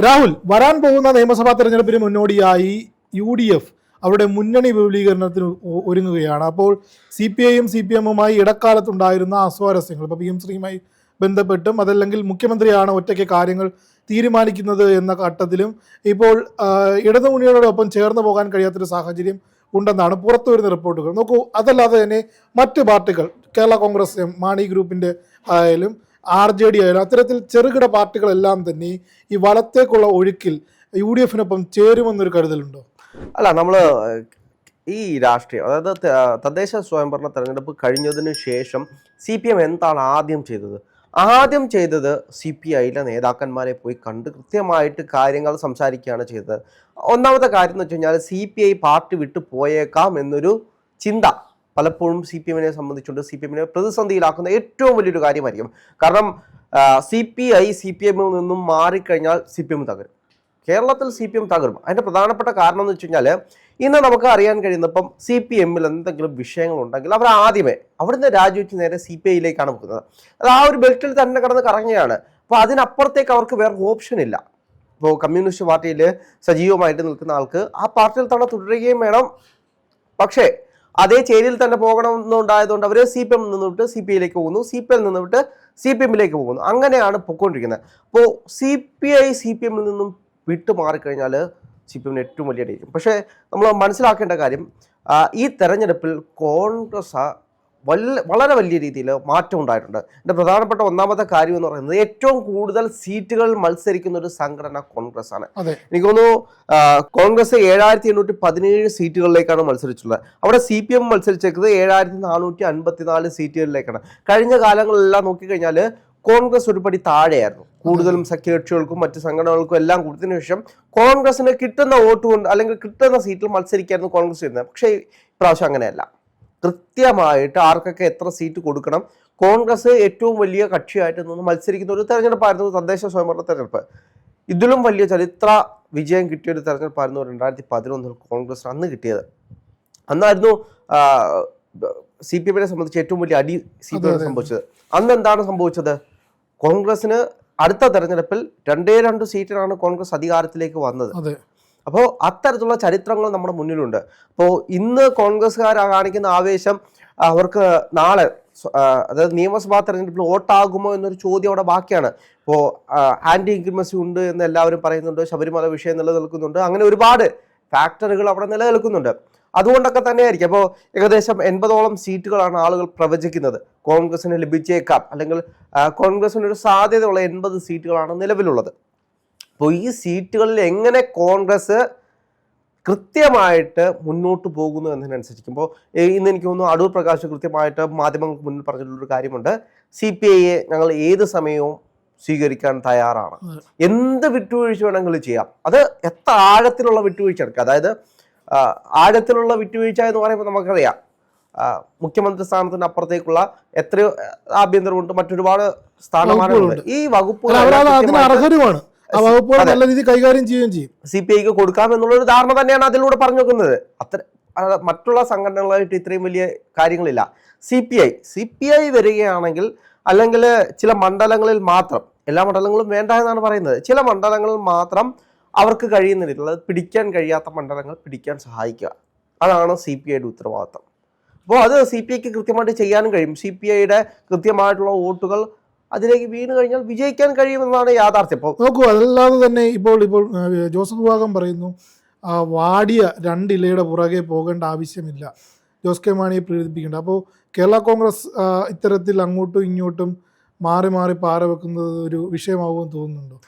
രാഹുൽ, വരാൻ പോകുന്ന നിയമസഭാ തെരഞ്ഞെടുപ്പിന് മുന്നോടിയായി UDF അവരുടെ മുന്നണി വിപുലീകരണത്തിന് ഒരുങ്ങുകയാണ്. അപ്പോൾ CPIയും CPMുമായി ഇടക്കാലത്തുണ്ടായിരുന്ന അസ്വാരസ്യങ്ങൾ, ഇപ്പോൾ PM ശ്രീയുമായി ബന്ധപ്പെട്ടും അതല്ലെങ്കിൽ മുഖ്യമന്ത്രിയാണ് ഒറ്റയ്ക്ക് കാര്യങ്ങൾ തീരുമാനിക്കുന്നത് എന്ന ഘട്ടത്തിലും ഇപ്പോൾ ഇടതുമുന്നണിയോടൊപ്പം ചേർന്ന് പോകാൻ കഴിയാത്തൊരു സാഹചര്യം ഉണ്ടെന്നാണ് പുറത്തു വരുന്ന റിപ്പോർട്ടുകൾ. നോക്കൂ, അതല്ലാതെ തന്നെ മറ്റ് പാർട്ടികൾ, കേരള കോൺഗ്രസ് എം, മാണി ഗ്രൂപ്പിൻ്റെ ആയാലും RJD ആയാലും അത്തരത്തിൽ ചെറുകിട പാർട്ടികളെല്ലാം തന്നെ ഈ വലത്തേക്കുള്ള ഒഴുക്കിൽ UDFിനൊപ്പം ചേരുമെന്നൊരു കരുതലുണ്ടോ? അല്ല, നമ്മൾ ഈ രാഷ്ട്രീയം, അതായത് തദ്ദേശ സ്വയംഭരണ തെരഞ്ഞെടുപ്പ് കഴിഞ്ഞതിന് ശേഷം CPM എന്താണ് ആദ്യം ചെയ്തത്? CPIയിലെ നേതാക്കന്മാരെ പോയി കണ്ട് കൃത്യമായിട്ട് കാര്യങ്ങൾ സംസാരിക്കുകയാണ് ചെയ്തത്. ഒന്നാമത്തെ കാര്യം എന്ന് വെച്ച് കഴിഞ്ഞാൽ CPI പാർട്ടി വിട്ടു പോയേക്കാം എന്നൊരു ചിന്ത പലപ്പോഴും CPMനെ സംബന്ധിച്ചുകൊണ്ട് CPMനെ പ്രതിസന്ധിയിലാക്കുന്ന ഏറ്റവും വലിയൊരു കാര്യമായിരിക്കും. കാരണം CPI CPMിൽ നിന്നും മാറിക്കഴിഞ്ഞാൽ CPM തകരും. കേരളത്തിൽ CPM തകരും. അതിൻ്റെ പ്രധാനപ്പെട്ട കാരണം എന്ന് വെച്ച് കഴിഞ്ഞാൽ ഇന്ന് നമുക്ക് അറിയാൻ കഴിയുന്നപ്പം CPMിൽ എന്തെങ്കിലും വിഷയങ്ങളുണ്ടെങ്കിൽ അവർ ആദ്യമേ അവിടുന്ന് രാജിവെച്ച് നേരെ CPIയിലേക്കാണ് പോകുന്നത്. അത് ആ ഒരു ബെൽറ്റിൽ തന്നെ കിടന്ന് കറങ്ങുകയാണ്. അപ്പോൾ അതിനപ്പുറത്തേക്ക് അവർക്ക് വേറെ ഓപ്ഷൻ ഇല്ല. ഇപ്പോൾ കമ്മ്യൂണിസ്റ്റ് പാർട്ടിയിൽ സജീവമായിട്ട് നിൽക്കുന്ന ആൾക്ക് ആ പാർട്ടിയിൽ തന്നെ തുടരുകയും വേണം. പക്ഷേ അതേ ചേരിയിൽ തന്നെ പോകണമെന്നുണ്ടായതുകൊണ്ട് അവർ CPM നിന്നിട്ട് CPIയിലേക്ക് പോകുന്നു, CPIയിൽ നിന്നിട്ട് CPMിലേക്ക് പോകുന്നു. അങ്ങനെയാണ് പൊയ്ക്കൊണ്ടിരിക്കുന്നത്. അപ്പോൾ CPI CPMിൽ നിന്നും വിട്ടു മാറിക്കഴിഞ്ഞാൽ CPMന് ഏറ്റവും വലിയ ഡേറ്റും. പക്ഷേ നമ്മൾ മനസ്സിലാക്കേണ്ട കാര്യം, ഈ തെരഞ്ഞെടുപ്പിൽ കോൺഗ്രസ് വളരെ വലിയ രീതിയിൽ മാറ്റം ഉണ്ടായിട്ടുണ്ട്. എൻ്റെ പ്രധാനപ്പെട്ട ഒന്നാമത്തെ കാര്യം എന്ന് പറയുന്നത് ഏറ്റവും കൂടുതൽ സീറ്റുകൾ മത്സരിക്കുന്ന ഒരു സംഘടന കോൺഗ്രസ് ആണ്. എനിക്ക് തോന്നുന്നു കോൺഗ്രസ് 7817 സീറ്റുകളിലേക്കാണ് മത്സരിച്ചിട്ടുള്ളത്. അവിടെ CPM മത്സരിച്ചേക്കുന്നത് 7454 സീറ്റുകളിലേക്കാണ്. കഴിഞ്ഞ കാലങ്ങളിലെല്ലാം നോക്കിക്കഴിഞ്ഞാൽ കോൺഗ്രസ് ഒരു പടി താഴെയായിരുന്നു. കൂടുതലും സഖ്യകക്ഷികൾക്കും മറ്റ് സംഘടനകൾക്കും എല്ലാം കൊടുത്തതിനു ശേഷം കോൺഗ്രസിന് കിട്ടുന്ന വോട്ട് കൊണ്ട് അല്ലെങ്കിൽ കിട്ടുന്ന സീറ്റിൽ മത്സരിക്കായിരുന്നു കോൺഗ്രസ് ഇരുന്നത്. പക്ഷേ ഇപ്രാവശ്യം അങ്ങനെയല്ല. കൃത്യമായിട്ട് ആർക്കൊക്കെ എത്ര സീറ്റ് കൊടുക്കണം, കോൺഗ്രസ് ഏറ്റവും വലിയ കക്ഷിയായിട്ട് നിന്ന് മത്സരിക്കുന്ന ഒരു തെരഞ്ഞെടുപ്പായിരുന്നു തദ്ദേശ സ്വയംഭരണ തെരഞ്ഞെടുപ്പ്. ഇതിലും വലിയ ചരിത്ര വിജയം കിട്ടിയ ഒരു തെരഞ്ഞെടുപ്പായിരുന്നു 2011 കോൺഗ്രസ് അന്ന് കിട്ടിയത്. അന്നായിരുന്നു CPMനെ സംബന്ധിച്ച് ഏറ്റവും വലിയ അടി CPM സംഭവിച്ചത്. അന്ന് എന്താണ് സംഭവിച്ചത്? കോൺഗ്രസിന് അടുത്ത തെരഞ്ഞെടുപ്പിൽ 2 സീറ്റിലാണ് കോൺഗ്രസ് അധികാരത്തിലേക്ക് വന്നത്. അപ്പോൾ അത്തരത്തിലുള്ള ചരിത്രങ്ങൾ നമ്മുടെ മുന്നിലുണ്ട്. അപ്പോൾ ഇന്ന് കോൺഗ്രസ്സുകാർ കാണിക്കുന്ന ആവേശം അവർക്ക് നാളെ, അതായത് നിയമസഭാ തെരഞ്ഞെടുപ്പിൽ വോട്ടാകുമോ എന്നൊരു ചോദ്യം അവിടെ ബാക്കിയാണ്. ഇപ്പോൾ ആന്റി ഇൻക്രിമസി ഉണ്ട് എന്ന് എല്ലാവരും പറയുന്നുണ്ട്, ശബരിമല വിഷയം നിലനിൽക്കുന്നുണ്ട്, അങ്ങനെ ഒരുപാട് ഫാക്ടറുകൾ അവിടെ നിലനിൽക്കുന്നുണ്ട്. അതുകൊണ്ടൊക്കെ തന്നെയായിരിക്കും അപ്പോൾ ഏകദേശം 80ഓളം സീറ്റുകളാണ് ആളുകൾ പ്രവചിക്കുന്നത് കോൺഗ്രസിന് ലഭിച്ചേക്കാം, അല്ലെങ്കിൽ കോൺഗ്രസിനൊരു സാധ്യതയുള്ള 80 സീറ്റുകളാണ് നിലവിലുള്ളത്. അപ്പോൾ ഈ സീറ്റുകളിൽ എങ്ങനെ കോൺഗ്രസ് കൃത്യമായിട്ട് മുന്നോട്ട് പോകുന്നു എന്നതിനനുസരിക്കുമ്പോൾ ഇന്ന് എനിക്ക് തോന്നുന്നു അടൂർ പ്രകാശ് കൃത്യമായിട്ട് മാധ്യമങ്ങൾക്ക് മുന്നിൽ പറഞ്ഞിട്ടുള്ളൊരു കാര്യമുണ്ട്. CPIയെ ഞങ്ങൾ ഏത് സമയവും സ്വീകരിക്കാൻ തയ്യാറാണ്, എന്ത് വിട്ടുവീഴ്ച വേണമെങ്കിലും ചെയ്യാം. അത് എത്ര ആഴത്തിലുള്ള വിട്ടുവീഴ്ച എടുക്കുക, അതായത് ആഴത്തിലുള്ള വിട്ടുവീഴ്ച എന്ന് പറയുമ്പോൾ നമുക്കറിയാം മുഖ്യമന്ത്രി സ്ഥാനത്തിന് അപ്പുറത്തേക്കുള്ള എത്രയോ ആഭ്യന്തരമുണ്ട്, മറ്റൊരുപാട് സ്ഥാനമാനങ്ങളുണ്ട്. ഈ വകുപ്പുകൾ നല്ല രീതിയിൽ കൈകാര്യം ചെയ്യുകയും ചെയ്യും. CPIക്ക് കൊടുക്കാം എന്നുള്ളൊരു ധാരണ തന്നെയാണ് അതിലൂടെ പറഞ്ഞു വെക്കുന്നത്. മറ്റുള്ള സംഘടനകളായിട്ട് ഇത്രയും വലിയ കാര്യങ്ങളില്ല. CPI വരികയാണെങ്കിൽ, അല്ലെങ്കിൽ ചില മണ്ഡലങ്ങളിൽ മാത്രം, എല്ലാ മണ്ഡലങ്ങളും വേണ്ട എന്നാണ് പറയുന്നത്, ചില മണ്ഡലങ്ങളിൽ മാത്രം അവർക്ക് കഴിയുന്ന രീതിയിൽ, അത് പിടിക്കാൻ കഴിയാത്ത മണ്ഡലങ്ങൾ പിടിക്കാൻ സഹായിക്കുക, അതാണ് CPIയുടെ ഉത്തരവാദിത്തം. അപ്പോൾ അത് CPIക്ക് കൃത്യമായിട്ട് ചെയ്യാനും കഴിയും. CPIയുടെ കൃത്യമായിട്ടുള്ള വോട്ടുകൾ അതിലേക്ക് വീണ് കഴിഞ്ഞാൽ വിജയിക്കാൻ കഴിയുമെന്നാണ് യാഥാർത്ഥ്യം. ഇപ്പോൾ നോക്കൂ, അതല്ലാതെ തന്നെ ഇപ്പോൾ ജോസഫ് വിഭാഗം പറയുന്നു, വാടിയ 2 ഇലയുടെ പുറകെ പോകേണ്ട ആവശ്യമില്ല, ജോസ് കെ മാണിയെ പ്രേരിപ്പിക്കേണ്ട. അപ്പോൾ കേരള കോൺഗ്രസ് ഇത്തരത്തിൽ അങ്ങോട്ടും ഇങ്ങോട്ടും മാറി മാറി പാര വെക്കുന്നത് ഒരു വിഷയമാകുമെന്ന് തോന്നുന്നുണ്ടോ?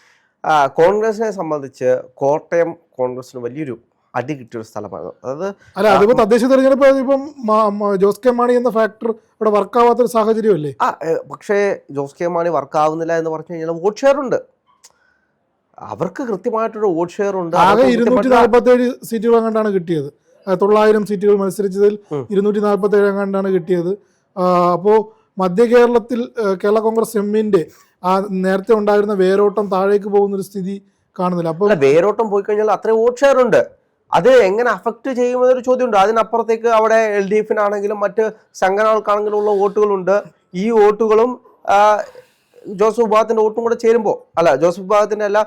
കോൺഗ്രസിനെ സംബന്ധിച്ച് കോട്ടയം കോൺഗ്രസിന് വലിയൊരു അടി കിട്ടിയൊരു സ്ഥലമാണ്. അതിപ്പോ തദ്ദേശ തെരഞ്ഞെടുപ്പ് ഇപ്പം ജോസ് കെ മാണി എന്ന ഫാക്ടർ ഇവിടെ വർക്കാവാത്തൊരു സാഹചര്യമല്ലേ? പക്ഷേ ജോസ് കെ മാണി വർക്കാവുന്നില്ല എന്ന് പറഞ്ഞു കഴിഞ്ഞാൽ വോട്ട് ഷെയർ ഉണ്ട്, അവർക്ക് കൃത്യമായിട്ടൊരു വോട്ട് ഷെയർ ഉണ്ട്. ആകെ 247 സീറ്റുകൾ എങ്ങാണ്ടാണ് കിട്ടിയത്. 900 സീറ്റുകൾ മത്സരിച്ചതിൽ 247 എങ്ങാണ്ടാണ് കിട്ടിയത്. അപ്പോൾ മധ്യ കേരളത്തിൽ കേരള കോൺഗ്രസ് എമ്മിന്റെ നേരത്തെ ഉണ്ടായിരുന്ന വേരോട്ടം താഴേക്ക് പോകുന്നൊരു സ്ഥിതി കാണുന്നില്ല. അപ്പോൾ വേരോട്ടം പോയി കഴിഞ്ഞാൽ അത്രയും വോട്ട് ഷെയർ ഉണ്ട്. അത് എങ്ങനെ അഫക്റ്റ് ചെയ്യുമെന്നൊരു ചോദ്യമുണ്ട്. അതിനപ്പുറത്തേക്ക് അവിടെ LDFിനാണെങ്കിലും മറ്റ് സംഘടനകൾക്കാണെങ്കിലും ഉള്ള വോട്ടുകളുണ്ട്. ഈ വോട്ടുകളും ജോസഫ് വിഭാഗത്തിന്റെ വോട്ടും കൂടെ ചേരുമ്പോൾ, അല്ല ജോസഫ് വിഭാഗത്തിന്റെ അല്ല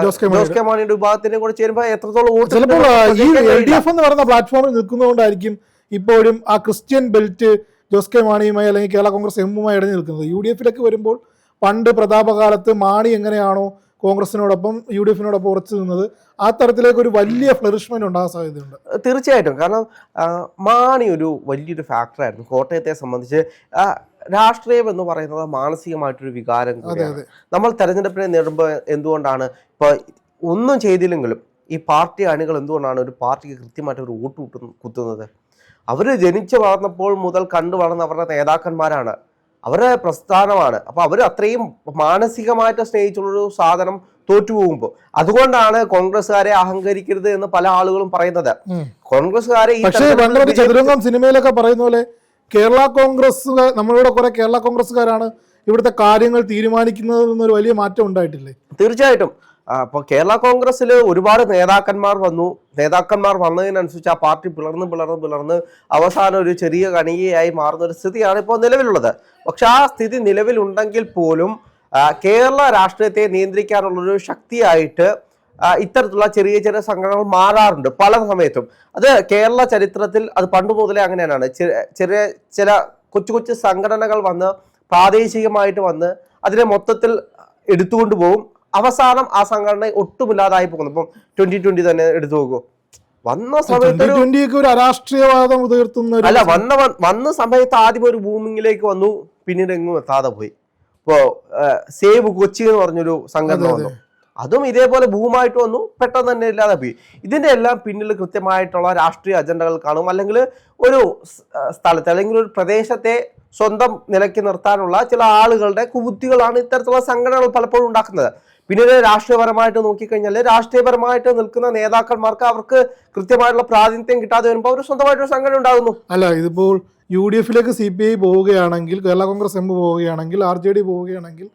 ജോസ് കെ മാണിയുടെ വിഭാഗത്തിന്റെ കൂടെ ചേരുമ്പോൾ എത്രത്തോളം വോട്ട് ചിലപ്പോൾ ഈ LDF എന്ന് പറയുന്ന പ്ലാറ്റ്ഫോമിൽ നിൽക്കുന്നതുകൊണ്ടായിരിക്കും ഇപ്പോഴും ആ ക്രിസ്ത്യൻ ബെൽറ്റ് ജോസ് കെ മാണിയുമായി അല്ലെങ്കിൽ കേരള കോൺഗ്രസ് എമ്മുമായി ഇടഞ്ഞു നിൽക്കുന്നത്. UDF വരുമ്പോൾ പണ്ട് പ്രതാപകാലത്ത് മാണി എങ്ങനെയാണോ കോൺഗ്രസിനോടൊപ്പം UDF ഉറച്ചു നിന്നത്, ആ തരത്തിലേക്ക് ഒരു വലിയ ഫ്ലറിഷ്മെന്റ് ഉണ്ടാകാൻ സാധ്യതയുണ്ട്. തീർച്ചയായിട്ടും. കാരണം മാണി ഒരു വലിയൊരു ഫാക്ടറായിരുന്നു കോട്ടയത്തെ സംബന്ധിച്ച്. രാഷ്ട്രീയം എന്ന് പറയുന്നത് മാനസികമായിട്ടൊരു വികാരം കൂടിയാണ്. നമ്മൾ തെരഞ്ഞെടുപ്പിനെ നേടുമ്പോൾ എന്തുകൊണ്ടാണ് ഇപ്പൊ ഒന്നും ചെയ്തില്ലെങ്കിലും ഈ പാർട്ടി അണികൾ എന്തുകൊണ്ടാണ് ഒരു പാർട്ടിക്ക് കൃത്യമായിട്ട് ഒരു വോട്ട് കുത്തുന്നത്? അവർ ജനിച്ചു വളർന്നപ്പോൾ മുതൽ കണ്ടു വളർന്ന അവരുടെ നേതാക്കന്മാരാണ്, അവരുടെ പ്രസ്ഥാനമാണ്. അപ്പൊ അവർ അത്രയും മാനസികമായിട്ട് സ്നേഹിച്ചുള്ളൊരു സാധനം തോറ്റുപോകുമ്പോൾ അതുകൊണ്ടാണ് കോൺഗ്രസ്സുകാരെ അഹങ്കരിക്കരുത് എന്ന് പല ആളുകളും പറയുന്നത്. കോൺഗ്രസ്സുകാരെ ചതുരംഗം സിനിമയിലൊക്കെ പറയുന്ന പോലെ കേരള കോൺഗ്രസ്, നമ്മളുടെ കുറെ കേരള കോൺഗ്രസ്സുകാരാണ് ഇവിടുത്തെ കാര്യങ്ങൾ തീരുമാനിക്കുന്നതിൽ നിന്നൊരു വലിയ മാറ്റം ഉണ്ടായിട്ടില്ലേ? തീർച്ചയായിട്ടും. അപ്പോൾ കേരള കോൺഗ്രസ്സിൽ ഒരുപാട് നേതാക്കന്മാർ വന്നതിനനുസരിച്ച് ആ പാർട്ടി പിളർന്ന് അവസാനം ഒരു ചെറിയ കണികയായി മാറുന്ന ഒരു സ്ഥിതിയാണ് ഇപ്പോൾ നിലവിലുള്ളത്. പക്ഷെ ആ സ്ഥിതി നിലവിലുണ്ടെങ്കിൽ പോലും കേരള രാഷ്ട്രീയത്തെ നിയന്ത്രിക്കാനുള്ളൊരു ശക്തിയായിട്ട് ഇത്തരത്തിലുള്ള ചെറിയ ചെറിയ സംഘടനകൾ മാറാറുണ്ട് പല സമയത്തും. അത് കേരള ചരിത്രത്തിൽ അത് പണ്ട് മുതലേ അങ്ങനെയാണ്. ചെറിയ ചില കൊച്ചു സംഘടനകൾ വന്ന് പ്രാദേശികമായിട്ട് വന്ന് അതിനെ മൊത്തത്തിൽ എടുത്തുകൊണ്ട് പോകും. അവസാനം ആ സംഘടന ഒട്ടുമില്ലാതായി പോകുന്നു. ഇപ്പം 2020 തന്നെ എടുത്തു നോക്കൂ. വന്ന സമയത്ത് ഒരു അരാഷ്ട്രീയവാദം ഉയർത്തുന്ന അല്ല, വന്ന സമയത്ത് ആദ്യം ഒരു ബൂമിങ്ങിലേക്ക് വന്നു, പിന്നീട് എങ്ങും എത്താതെ പോയി. ഇപ്പോ സേവ് കൊച്ചി എന്ന് പറഞ്ഞൊരു സംഘടന വന്നു, അതും ഇതേപോലെ ഭൂമായിട്ട് വന്നു, പെട്ടെന്ന് തന്നെ ഇല്ലാതെ പോയി. ഇതിന്റെ എല്ലാം പിന്നിൽ കൃത്യമായിട്ടുള്ള രാഷ്ട്രീയ അജണ്ടകൾ കാണും. അല്ലെങ്കിൽ ഒരു സ്ഥലത്ത് അല്ലെങ്കിൽ ഒരു പ്രദേശത്തെ സ്വന്തം നിലയ്ക്ക് നിർത്താനുള്ള ചില ആളുകളുടെ കുബുദ്ധികളാണ് ഇത്തരത്തിലുള്ള സംഘടനകൾ പലപ്പോഴും ഉണ്ടാക്കുന്നത്. പിന്നീട് രാഷ്ട്രീയപരമായിട്ട് നോക്കിക്കഴിഞ്ഞാൽ രാഷ്ട്രീയപരമായിട്ട് നിൽക്കുന്ന നേതാക്കന്മാർക്ക് അവർക്ക് കൃത്യമായിട്ടുള്ള പ്രാതിനിധ്യം കിട്ടാതെ വരുമ്പോൾ അവർ സ്വന്തമായിട്ടൊരു സംഘടന ഉണ്ടാകുന്നു. അല്ല, ഇതിപ്പോൾ UDF CPI പോവുകയാണെങ്കിൽ, കേരള കോൺഗ്രസ് എം പോവുകയാണെങ്കിൽ, RJD പോവുകയാണെങ്കിൽ,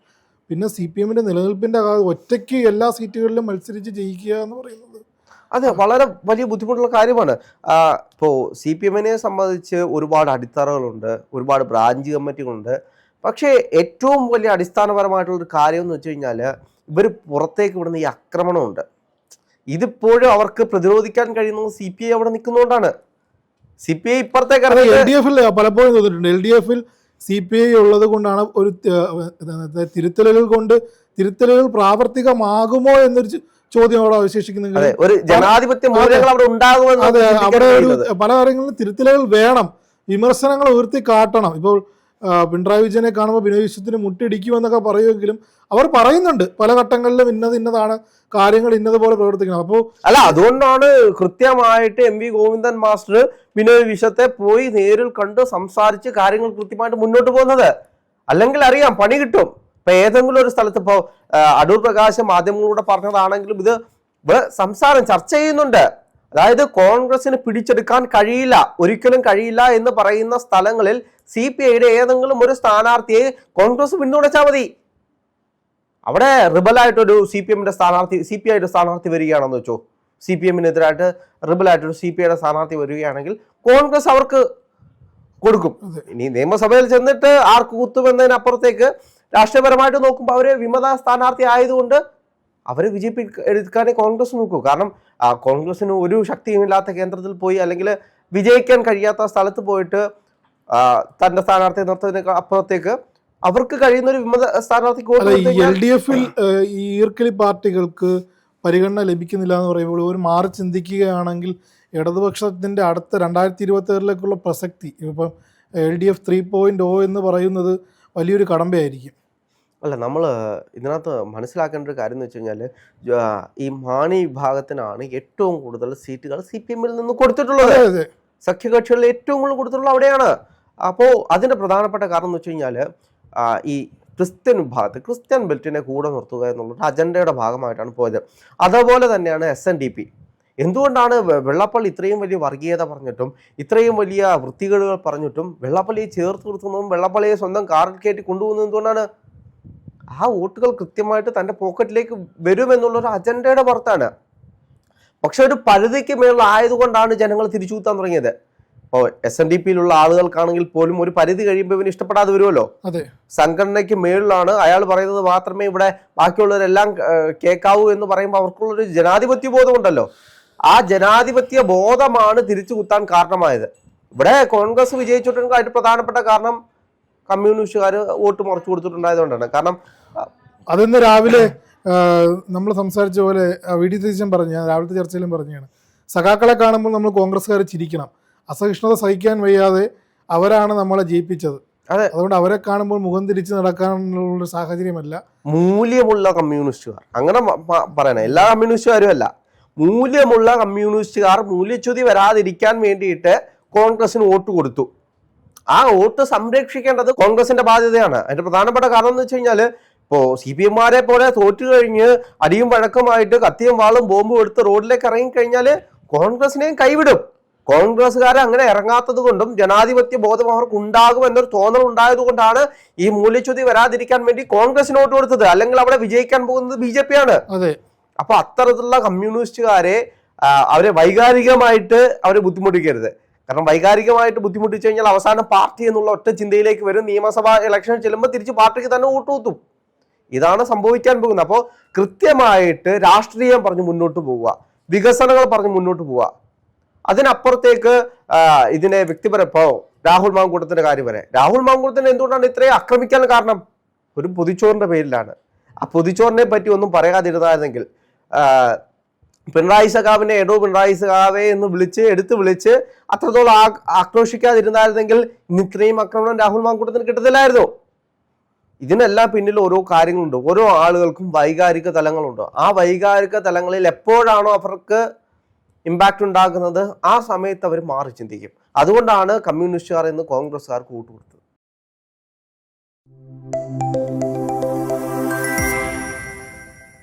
പിന്നെ CPM നിലനിൽപ്പിന്റെ ഒറ്റയ്ക്ക് എല്ലാ സീറ്റുകളിലും മത്സരിച്ച് ജയിക്കുക എന്ന് പറയുന്നത് അതെ വളരെ വലിയ ബുദ്ധിമുട്ടുള്ള കാര്യമാണ്. ഇപ്പോൾ CPM സംബന്ധിച്ച് ഒരുപാട് അടിത്തറകളുണ്ട്, ഒരുപാട് ബ്രാഞ്ച് കമ്മിറ്റികളുണ്ട്. പക്ഷേ ഏറ്റവും വലിയ അടിസ്ഥാനപരമായിട്ടുള്ളൊരു കാര്യം എന്ന് വെച്ച് കഴിഞ്ഞാൽ ഇവർ പുറത്തേക്ക് വിടുന്ന ഈ ആക്രമണമുണ്ട്. ഇതിപ്പോഴും അവർക്ക് പ്രതിരോധിക്കാൻ കഴിയുന്നത് CPI അവിടെ നിൽക്കുന്നതുകൊണ്ടാണ്. CPI ഇപ്പുറത്തേക്ക് LDF പലപ്പോഴും തോന്നിയിട്ടുണ്ട്, LDF CPI ഉള്ളത് കൊണ്ടാണ് ഒരു തിരുത്തലുകൾ പ്രാവർത്തികമാകുമോ എന്നൊരു ചോദ്യം അവിടെ അവശേഷിക്കുന്നെങ്കിൽ ഒരു ജനാധിപത്യ മൂല്യങ്ങൾ അവിടെ ഉണ്ടാകുമെന്ന്. അതെ, അവിടെ ഒരു പല കാര്യങ്ങളിലും തിരുത്തലുകൾ വേണം, വിമർശനങ്ങൾ ഉയർത്തി കാട്ടണം. ഇപ്പോൾ പിണറായി വിജയനെ കാണുമ്പോൾ ബിനോയ് വിശ്വത്തിന് മുട്ടിടിക്കുമെന്നൊക്കെ പറയുമെങ്കിലും അവർ പറയുന്നുണ്ട് പല ഘട്ടങ്ങളിലും ഇന്നതാണ് കാര്യങ്ങൾ, ഇന്നതുപോലെ പ്രവർത്തിക്കണം. അപ്പോൾ അല്ല, അതുകൊണ്ടാണ് കൃത്യമായിട്ട് MV ഗോവിന്ദൻ മാസ്റ്റർ ബിനോയ് വിശ്വത്തെ പോയി നേരിൽ കണ്ട് സംസാരിച്ച് കാര്യങ്ങൾ കൃത്യമായിട്ട് മുന്നോട്ട് പോകുന്നത്. അല്ലെങ്കിൽ അറിയാം പണി കിട്ടും. ഇപ്പൊ ഏതെങ്കിലും ഒരു സ്ഥലത്ത് ഇപ്പോ അടൂർ പ്രകാശ് മാധ്യമങ്ങളിലൂടെ പറഞ്ഞതാണെങ്കിലും ഇത് സംസാരം ചർച്ച ചെയ്യുന്നുണ്ട്. അതായത് കോൺഗ്രസിന് പിടിച്ചെടുക്കാൻ കഴിയില്ല, ഒരിക്കലും കഴിയില്ല എന്ന് പറയുന്ന സ്ഥലങ്ങളിൽ CPIയുടെ ഏതെങ്കിലും ഒരു സ്ഥാനാർത്ഥിയെ കോൺഗ്രസ് പിന്തുണച്ചാൽ മതി. അവിടെ റിബലായിട്ടൊരു CPMന്റെ സ്ഥാനാർത്ഥി, CPIയുടെ സ്ഥാനാർത്ഥി വരികയാണെന്ന് വെച്ചോ, CPMനെതിരായിട്ട് റിബലായിട്ടൊരു CPIയുടെ സ്ഥാനാർത്ഥി വരികയാണെങ്കിൽ കോൺഗ്രസ് അവർക്ക് കൊടുക്കും. ഇനി നിയമസഭയിൽ ചെന്നിട്ട് ആർക്ക് കുത്തുമെന്നതിനപ്പുറത്തേക്ക് രാഷ്ട്രീയപരമായിട്ട് നോക്കുമ്പോൾ അവര് വിമത സ്ഥാനാർത്ഥി ആയതുകൊണ്ട് അവരെ വിജയിപ്പിക്കാനേ കോൺഗ്രസ് നോക്കൂ. കാരണം കോൺഗ്രസിന് ഒരു ശക്തിയുമില്ലാത്ത കേന്ദ്രത്തിൽ പോയി അല്ലെങ്കിൽ വിജയിക്കാൻ കഴിയാത്ത സ്ഥലത്ത് പോയിട്ട് തന്റെ സ്ഥാനാർത്ഥിയെ നിർത്തുന്നതിന് അപ്പുറത്തേക്ക് അവർക്ക് കഴിയുന്ന ഒരു വിമത സ്ഥാനാർത്ഥിക്ക് LDF ഈ ഈർക്കിലി പാർട്ടികൾക്ക് പരിഗണന ലഭിക്കുന്നില്ല എന്ന് പറയുമ്പോൾ ഒരു മാറി ചിന്തിക്കുകയാണെങ്കിൽ ഇടതുപക്ഷത്തിന്റെ അടുത്ത 2026 പ്രസക്തി, ഇപ്പം LDF 3.0 എന്ന് പറയുന്നത് വലിയൊരു കടമ്പയായിരിക്കും. അല്ല, നമ്മൾ ഇതിനകത്ത് മനസ്സിലാക്കേണ്ട ഒരു കാര്യം എന്ന് വെച്ച് കഴിഞ്ഞാൽ ഈ മാണി വിഭാഗത്തിനാണ് ഏറ്റവും കൂടുതൽ സീറ്റുകൾ CPMൽ നിന്ന് കൊടുത്തിട്ടുള്ളത്. സഖ്യകക്ഷികളിൽ ഏറ്റവും കൂടുതൽ കൊടുത്തിട്ടുള്ളത് അവിടെയാണ്. അപ്പോൾ അതിൻ്റെ പ്രധാനപ്പെട്ട കാരണം എന്ന് വെച്ച് കഴിഞ്ഞാൽ ഈ ക്രിസ്ത്യൻ വിഭാഗത്തിൽ ക്രിസ്ത്യൻ ബെൽറ്റിനെ കൂടെ നിർത്തുക എന്നുള്ളത് അജണ്ടയുടെ ഭാഗമായിട്ടാണ് പോയത്. അതുപോലെ തന്നെയാണ് SNDP. എന്തുകൊണ്ടാണ് വെള്ളാപ്പള്ളി ഇത്രയും വലിയ വർഗീയത പറഞ്ഞിട്ടും ഇത്രയും വലിയ വൃത്തികേടുകൾ പറഞ്ഞിട്ടും വെള്ളാപ്പള്ളിയെ ചേർത്ത് നിർത്തുന്നതും വെള്ളാപ്പള്ളിയെ സ്വന്തം കാറിൽ കയറ്റി കൊണ്ടുപോകുന്നത് എന്തുകൊണ്ടാണ്? ആ വോട്ടുകൾ കൃത്യമായിട്ട് തൻ്റെ പോക്കറ്റിലേക്ക് വരുമെന്നുള്ളൊരു അജണ്ടയുടെ പുറത്താണ്. പക്ഷെ ഒരു പരിധിക്ക് മേളിലായതുകൊണ്ടാണ് ജനങ്ങൾ തിരിച്ചുകൂത്താൻ തുടങ്ങിയത്. ഇപ്പോൾ SNDP-യിലുള്ള ആളുകൾക്കാണെങ്കിൽ പോലും ഒരു പരിധി കഴിയുമ്പോൾ ഇവന് ഇഷ്ടപ്പെടാതെ വരുമല്ലോ. അതെ, സംഘടനയ്ക്ക് മേളിലാണ്, അയാൾ പറയുന്നത് മാത്രമേ ഇവിടെ ബാക്കിയുള്ളവരെല്ലാം കേൾക്കാവൂ എന്ന് പറയുമ്പോൾ അവർക്കുള്ളൊരു ജനാധിപത്യ ബോധമുണ്ടല്ലോ. ആ ജനാധിപത്യ ബോധമാണ് തിരിച്ചു കുത്താൻ കാരണമായത്. ഇവിടെ കോൺഗ്രസ് വിജയിച്ചിട്ടുണ്ടെങ്കിൽ അതിന് പ്രധാനപ്പെട്ട കാരണം കമ്മ്യൂണിസ്റ്റുകാർ വോട്ട് മുറച്ചു കൊടുത്തിട്ടുണ്ടായതുകൊണ്ടാണ്. കാരണം അതിന്ന് രാവിലെ നമ്മൾ സംസാരിച്ച പോലെ VD സതീശൻ പറഞ്ഞ രാവിലത്തെ ചർച്ചയിലും പറഞ്ഞാണ്, സഖാക്കളെ കാണുമ്പോൾ നമ്മൾ കോൺഗ്രസ്സുകാർ ചിരിക്കണം, അസഹിഷ്ണുത സഹിക്കാൻ വയ്യാതെ അവരാണ് നമ്മളെ ജയിപ്പിച്ചത്. അതുകൊണ്ട് അവരെ കാണുമ്പോൾ മുഖം തിരിച്ച് നടക്കാനുള്ള സാഹചര്യമല്ല. മൂല്യമുള്ള കമ്മ്യൂണിസ്റ്റുകാർ, അങ്ങനെ പറയണേ, എല്ലാ കമ്മ്യൂണിസ്റ്റുകാരും അല്ല, മൂല്യമുള്ള കമ്മ്യൂണിസ്റ്റുകാർ മൂല്യച്യുതി വരാതിരിക്കാൻ വേണ്ടിയിട്ട് കോൺഗ്രസിന് വോട്ട് കൊടുത്തു. ആ വോട്ട് സംരക്ഷിക്കേണ്ടത് കോൺഗ്രസിന്റെ ബാധ്യതയാണ്. അതിന്റെ പ്രധാനപ്പെട്ട കാരണം എന്ന് വെച്ച് കഴിഞ്ഞാൽ, ഇപ്പോൾ CPM-മാരെ പോലെ തോറ്റു കഴിഞ്ഞ് അടിയും വഴക്കമായിട്ട് കത്തിയും വാളും ബോംബും എടുത്ത് റോഡിലേക്ക് ഇറങ്ങിക്കഴിഞ്ഞാൽ കോൺഗ്രസിനെയും കൈവിടും. കോൺഗ്രസ്സുകാരെ അങ്ങനെ ഇറങ്ങാത്തത് കൊണ്ടും ജനാധിപത്യ ബോധം അവർക്ക് ഉണ്ടാകും എന്നൊരു തോന്നൽ ഉണ്ടായത് കൊണ്ടാണ് ഈ മൂല്യച്യുതി വരാതിരിക്കാൻ വേണ്ടി കോൺഗ്രസിന് വോട്ട് കൊടുത്തത്. അല്ലെങ്കിൽ അവിടെ വിജയിക്കാൻ പോകുന്നത് BJP ആണ്. അപ്പൊ അത്തരത്തിലുള്ള കമ്മ്യൂണിസ്റ്റുകാരെ അവരെ വൈകാരികമായിട്ട് അവരെ ബുദ്ധിമുട്ടിക്കരുത്. കാരണം വൈകാരികമായിട്ട് ബുദ്ധിമുട്ടിച്ചു കഴിഞ്ഞാൽ അവസാനം പാർട്ടി എന്നുള്ള ഒറ്റ ചിന്തയിലേക്ക് വരും. നിയമസഭാ ഇലക്ഷൻ ചെല്ലുമ്പോൾ തിരിച്ച് പാർട്ടിക്ക് തന്നെ വോട്ട് കുത്തും. ഇതാണ് സംഭവിക്കാൻ പോകുന്നത്. അപ്പോൾ കൃത്യമായിട്ട് രാഷ്ട്രീയം പറഞ്ഞ് മുന്നോട്ട് പോവുക, വികസനങ്ങൾ പറഞ്ഞ് മുന്നോട്ട് പോവുക. അതിനപ്പുറത്തേക്ക് ഇതിനെ വ്യക്തിപരം, ഇപ്പോൾ രാഹുൽ മാങ്കൂട്ടത്തിന്റെ കാര്യം വരെ, രാഹുൽ മാങ്കൂട്ടത്തിന് എന്തുകൊണ്ടാണ് ഇത്രയും ആക്രമിക്കാൻ കാരണം? ഒരു പൊതിച്ചോറിന്റെ പേരിലാണ്. ആ പൊതിച്ചോറിനെ പറ്റി ഒന്നും പറയാതിരുന്നായിരുന്നെങ്കിൽ, പിണറായി സഖാവിനെ എടോ പിണറായി സഖാവേ എന്ന് എടുത്ത് വിളിച്ച് അത്രത്തോളം ആക്രോശിക്കാതിരുന്നായിരുന്നെങ്കിൽ ഇത്രയും ആക്രമണം രാഹുൽ മാങ്കൂട്ടത്തിന് കിട്ടത്തില്ലായിരുന്നു. ഇതിനെല്ലാം പിന്നിൽ ഓരോ കാര്യങ്ങളുണ്ട്. ഓരോ ആളുകൾക്കും വൈകാരിക തലങ്ങളുണ്ട്. ആ വൈകാരിക തലങ്ങളിൽ എപ്പോഴാണോ അവർക്ക് ഇമ്പാക്റ്റ് ഉണ്ടാകുന്നത് ആ സമയത്ത് അവർ മാറി ചിന്തിക്കും. അതുകൊണ്ടാണ് കമ്മ്യൂണിസ്റ്റുകാർ എന്ന് കോൺഗ്രസ്സുകാർക്ക് കൂട്ടുകൊടുത്തത്.